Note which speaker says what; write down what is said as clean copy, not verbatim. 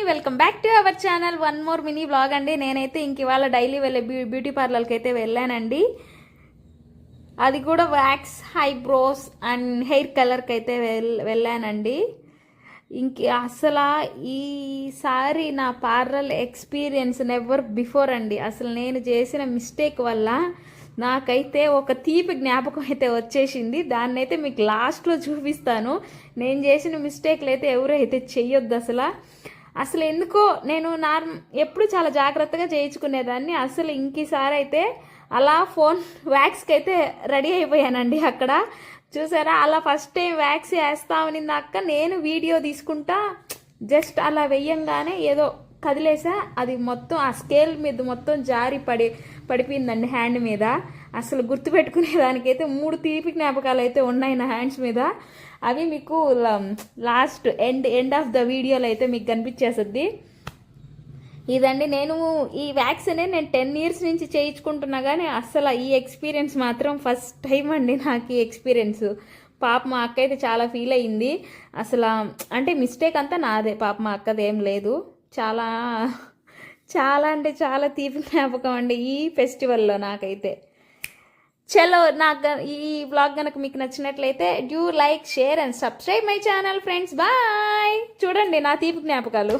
Speaker 1: Welcome back to our channel. One more mini blog అండి. నేనైతే ఇంక ఇవాళ డైలీ వెళ్ళే బ్యూటీ పార్లర్కి అయితే వెళ్ళానండి. అది కూడా వ్యాక్స్, ఐబ్రోస్ అండ్ హెయిర్ కలర్కి అయితే వెళ్ళానండి. ఇంక అసలు ఈసారి నా పార్లర్ ఎక్స్పీరియన్స్ నెవర్ బిఫోర్ అండి. అసలు నేను చేసిన మిస్టేక్ వల్ల నాకైతే ఒక తీపి జ్ఞాపకం అయితే వచ్చేసింది. దాన్ని అయితే మీకు లాస్ట్లో చూపిస్తాను. నేను చేసిన మిస్టేక్లు అయితే ఎవరైతే చెయ్యొద్దు. అసలు ఎందుకో నేను ఎప్పుడు చాలా జాగ్రత్తగా చేయించుకునేదాన్ని. అసలు ఇంకీసారి అయితే అలా ఫోన్ వ్యాక్స్కి అయితే రెడీ అయిపోయానండి. అక్కడ చూసారా, అలా ఫస్ట్ టైం వ్యాక్స్ వేస్తామని అక్క నేను వీడియో తీసుకుంటా జస్ట్ అలా వెయ్యంగానే ఏదో కదిలేసా. అది మొత్తం ఆ స్కేల్ మీద మొత్తం జారి పడిపోయిందండి హ్యాండ్ మీద. అసలు గుర్తుపెట్టుకునేదానికైతే 3 తీపి జ్ఞాపకాలు అయితే ఉన్నాయి నా హ్యాండ్స్ మీద. అవి మీకు లాస్ట్ ఎండ్ ఆఫ్ ద వీడియోలో అయితే మీకు కనిపించేస్తుంది. ఇదండి, నేను ఈ వ్యాక్స్ అనేది నేను 10 years నుంచి చేయించుకుంటున్నా కానీ అసలు ఈ ఎక్స్పీరియన్స్ మాత్రం ఫస్ట్ టైం అండి నాకు ఈ ఎక్స్పీరియన్స్. పాప మా అక్క అయితే చాలా ఫీల్ అయ్యింది. అసలు అంటే మిస్టేక్ అంతా నాదే, పాప మా అక్కది ఏం లేదు. చాలా చాలా అంటే చాలా తీపి జ్ఞాపకం అండి ఈ ఫెస్టివల్లో నాకైతే. చలో, నాకు ఈ వ్లాగ్ కనుక మీకు నచ్చినట్లయితే do like, share and subscribe my channel friends. Bye. చూడండి నా తీపి జ్ఞాపకాలు.